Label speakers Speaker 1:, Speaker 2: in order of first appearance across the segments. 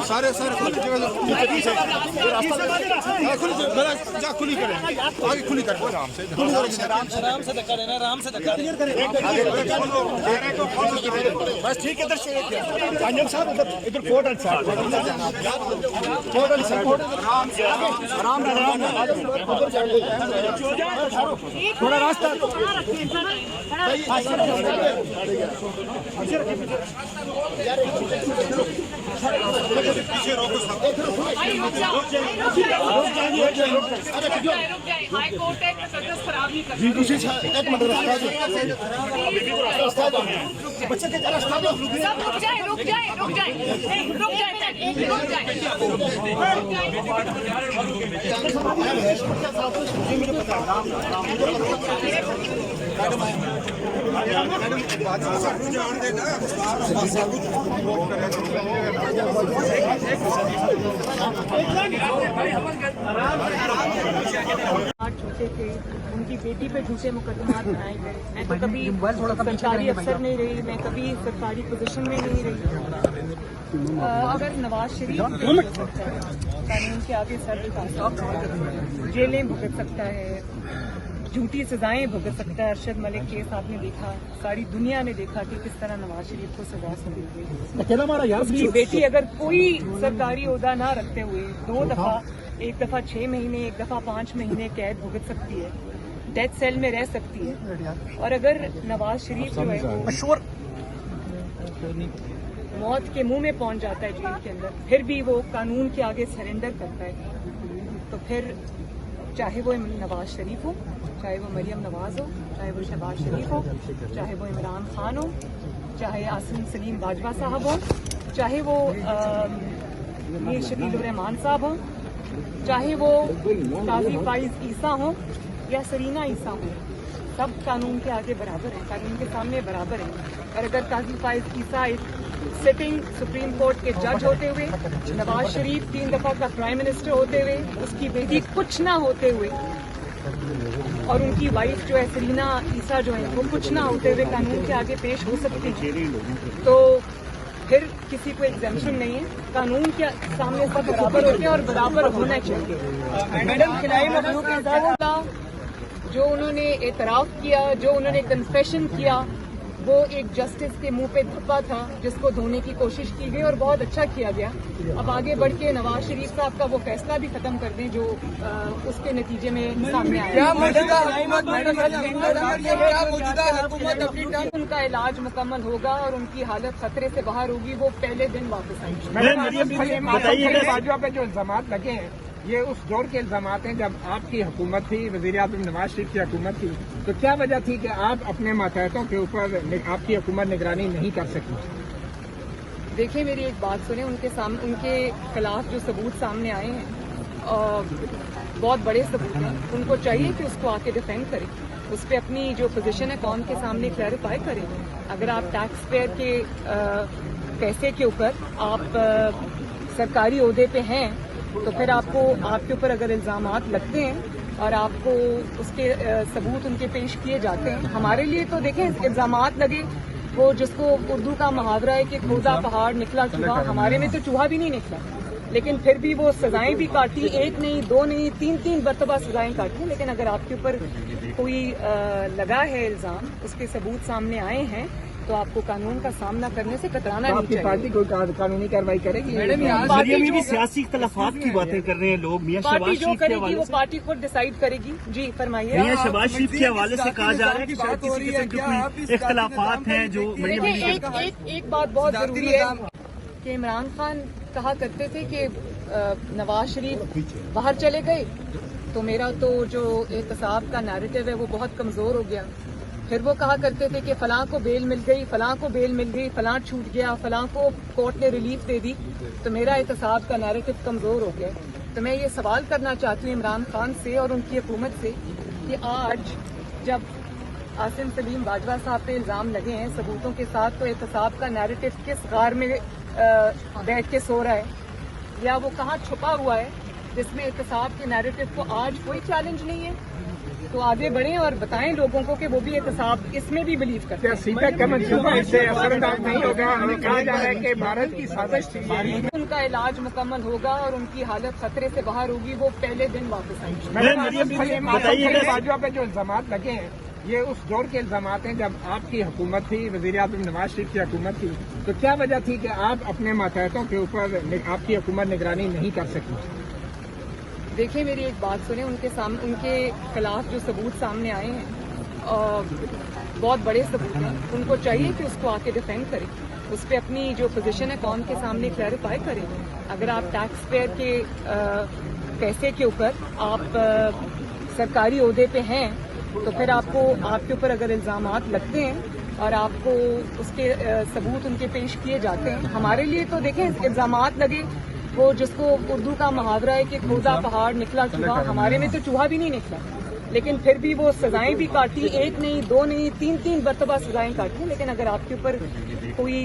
Speaker 1: सारे खुली जगह खुली करें, आगे खुली करें आराम से धक्का देना, आराम से धक्का बस ठीक है। अंजम साहब इधर कोर्ट साहब आराम थोड़ा रास्ता पीछे रोको
Speaker 2: हाई कोर्ट है, खराब नहीं कर
Speaker 1: बच्चे के
Speaker 2: रुक जाए झूठे थे, उनकी बेटी पे झूठे मुकदमात बनाए गए। मैं तो कभी सरकारी अफसर नहीं रही, मैं कभी सरकारी पोजीशन में नहीं रही। अगर नवाज शरीफ कानून के आगे सर झुका सकता है, जेलें भुगत सकता है, झूठी सजाएं भुगत सकता है। अरशद मलिक केस आपने देखा, सारी दुनिया ने देखा कि किस तरह नवाज शरीफ को सजा सुनी गई। उसकी बेटी अगर कोई सरकारी ओहदा ना रखते हुए 2 दफा, एक दफा 6 महीने, एक दफा 5 महीने कैद भुगत सकती है, डेथ सेल में रह सकती है। और अगर नवाज शरीफ जो है वो मौत के मुंह में पहुंच जाता है जेल के अंदर, फिर भी वो कानून के आगे सरेंडर करता है, तो फिर चाहे वो नवाज शरीफ हो, चाहे वो मरियम नवाज हो, चाहे वो शहबाज शरीफ हो, चाहे वो इमरान खान हो, चाहे आसिम सलीम बाजवा साहब हो, चाहे वो मीर शकील रहमान साहब हो, चाहे वो काजी फाइज ईसा हो या सरीना ईसा हो, सब कानून के आगे बराबर है, कानून के सामने बराबर है। और अगर काजी फाइज ईसा एक सिटिंग सुप्रीम कोर्ट के जज होते हुए, नवाज शरीफ 3 दफा का प्राइम मिनिस्टर होते हुए, उसकी बेटी कुछ ना होते हुए, और उनकी वाइफ जो है सरीना ईसा जो है वो कुछ ना होते हुए कानून के आगे पेश हो सकती है, तो फिर किसी को एग्जेम्पशन नहीं है। कानून के सामने सब बराबर होते हैं और बराबर होना चाहिए। मैडम जो उन्होंने एतराफ़ किया, जो उन्होंने कन्फेशन किया, वो एक जस्टिस के मुंह पे धब्बा था जिसको धोने की कोशिश की गई और बहुत अच्छा किया गया। अब आगे बढ़ के नवाज शरीफ साहब का वो फैसला भी खत्म कर दें जो उसके नतीजे में सामने आया। उनका इलाज मुकम्मल होगा और उनकी हालत खतरे से बाहर होगी, वो पहले दिन वापस आएंगे।
Speaker 3: भाजपा पे जो इल्जामात लगे हैं ये उस दौर के इल्जामात हैं जब आपकी हुकूमत थी, वज़ीर आज़म नवाज शरीफ की हुकूमत थी, तो क्या वजह थी कि आप अपने मातहतों के ऊपर आपकी हुकूमत निगरानी नहीं कर सकी?
Speaker 2: देखिए मेरी एक बात सुने, उनके खिलाफ जो सबूत सामने आए हैं बहुत बड़े सबूत हैं, उनको चाहिए कि उसको आके डिफेंड करें, उस पर अपनी जो पोजीशन है कौम के सामने क्लैरिफाई करें। अगर आप टैक्स पेयर के पैसे के ऊपर आप सरकारी ओहदे पे हैं तो फिर आपके ऊपर अगर इल्जामात लगते हैं और आपको उसके सबूत उनके पेश किए जाते हैं, हमारे लिए तो देखें इल्जामात लगे, वो जिसको उर्दू का मुहावरा है कि खोदा पहाड़ निकला चूहा, हमारे में तो चूहा भी नहीं निकला, लेकिन फिर भी वो सजाएं भी काटी, 1 नहीं 2 नहीं 3 मरतबा सजाएं काटी। लेकिन अगर आपके ऊपर कोई लगा है इल्जाम, उसके सबूत सामने आए हैं, तो आपको कानून का सामना करने से कतराना नहीं चाहिए।
Speaker 3: पार्टी कोई कानूनी कार्रवाई करेगी?
Speaker 4: मैडम में भी सियासी इख्तलाफात की बातें कर रहे हैं लोग। मियां
Speaker 2: पार्टी जो करेगी वो पार्टी खुद डिसाइड करेगी। जी फरमाइए।
Speaker 4: मियां शहबाज शरीफ के हवाले से कहा जा रहा है कि शायद किसी किस्म के कोई इख्तलाफात हैं जो
Speaker 2: एक बात बहुत जरूरी है कि इमरान खान कहा करते थे कि नवाज शरीफ बाहर चले गए तो मेरा तो जो एहतसाब का नैरेटिव है वो बहुत कमजोर हो गया। फिर वो कहा करते थे कि फलां को बेल मिल गई, फलां को बेल मिल गई, फलां छूट गया, फलां को कोर्ट ने रिलीफ दे दी, तो मेरा एहतसाब का नैरेटिव कमजोर हो गया। तो मैं ये सवाल करना चाहती हूँ इमरान खान से और उनकी हुकूमत से कि आज जब आसिम सलीम बाजवा साहब पे इल्जाम लगे हैं सबूतों के साथ, तो एहतसाब का नैरेटिव किस गार में बैठ के सो रहा है, या वो कहाँ छुपा हुआ है जिसमें एहतसाब के नैरेटिव को आज कोई चैलेंज नहीं है। तो आगे बढ़ें और बताएं लोगों को कि वो भी एहतसाब इसमें भी बिलीव करते हैं।
Speaker 3: सीपैक का मंसूबा इससे असरअंदाज नहीं होगा। हमें कहा जा रहा है कि भारत की साजिश थी।
Speaker 2: उनका इलाज मुकम्मल होगा और उनकी हालत खतरे से बाहर होगी, वो पहले दिन वापस आएंगे।
Speaker 3: बताइए बाजवा पे जो इल्जामात लगे हैं ये उस दौर के इल्जामात हैं जब आपकी हुकूमत थी, वज़ीर आज़म नवाज शरीफ की हुकूमत थी, तो क्या वजह थी कि आप अपने मातहतों के ऊपर आपकी हुकूमत निगरानी नहीं कर सकी?
Speaker 2: देखिए मेरी एक बात सुने, उनके खिलाफ जो सबूत सामने आए हैं बहुत बड़े सबूत हैं, उनको चाहिए कि उसको आके डिफेंड करें, उस पर अपनी जो पोजीशन है कौम के सामने क्लैरिफाई करें। अगर आप टैक्स पेयर के पैसे के ऊपर आप सरकारी ओहदे पे हैं तो फिर आपके ऊपर अगर इल्जामात लगते हैं और आपको उसके सबूत उनके पेश किए जाते हैं, हमारे लिए तो देखें इल्जामात लगे, वो जिसको उर्दू का मुहावरा है कि खोदा पहाड़ निकला चूहा, हमारे में तो चूहा भी नहीं निकला, लेकिन फिर भी वो सजाएं भी काटी, एक नहीं दो नहीं तीन मरतबा सजाएं काटी। लेकिन अगर आपके ऊपर कोई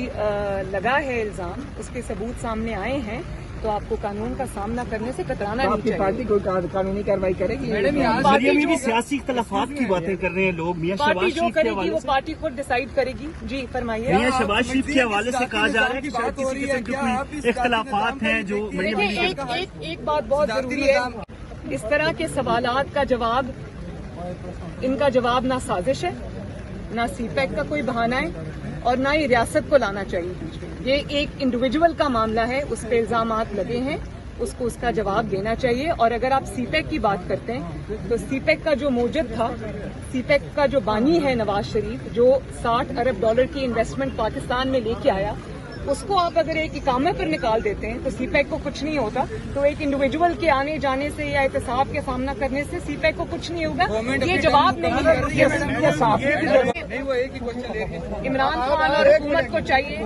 Speaker 2: लगा है इल्जाम, उसके सबूत सामने आए हैं तो आपको कानून का सामना करने से कतराना नहीं चाहिए।
Speaker 3: पार्टी कोई कानूनी कार्रवाई करेगी?
Speaker 4: पार्टी में भी सियासी इख्तलाफात की बातें कर रहे हैं लोग। मियां
Speaker 2: पार्टी
Speaker 4: शहबाज
Speaker 2: जो
Speaker 4: शरीफ के
Speaker 2: करेगी
Speaker 4: हवाले
Speaker 2: वो
Speaker 4: से
Speaker 2: पार्टी खुद डिसाइड करेगी। जी फरमाइए।
Speaker 4: मियां शहबाज शरीफ के हवाले से कहा जा रहा है कि शायद किसी किस्म के कोई इख्तलाफात हैं जो
Speaker 2: देखिए एक बात बहुत जरूरी है, इस तरह के सवालात का जवाब, इनका जवाब ना साजिश है, ना सीपैक का कोई बहाना है और ना ही रियासत को लाना चाहिए। ये एक इंडिविजुअल का मामला है, उस पर इल्जामात लगे हैं, उसको उसका जवाब देना चाहिए। और अगर आप सीपैक की बात करते हैं तो सीपैक का जो मौजूद था, सीपैक का जो बानी है नवाज शरीफ, जो $60 अरब की इन्वेस्टमेंट पाकिस्तान में लेके आया, उसको आप अगर एक इकामे पर निकाल देते हैं तो सीपैक को कुछ नहीं होता। तो एक इंडिविजुअल के आने जाने से या एहतसाब के सामना करने से सीपैक को कुछ नहीं होगा। ये जवाब नहीं है। इमरान खान और हुकूमत को चाहिए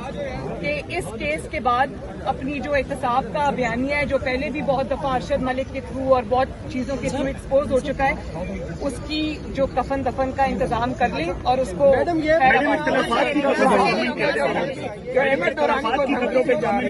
Speaker 2: कि इस केस के बाद अपनी जो एहतसाब का बयानिया है, जो पहले भी बहुत दफा अरशद मलिक के थ्रू और बहुत चीजों के थ्रू एक्सपोज हो चुका है, उसकी जो कफन दफन का इंतजाम कर लें और उसको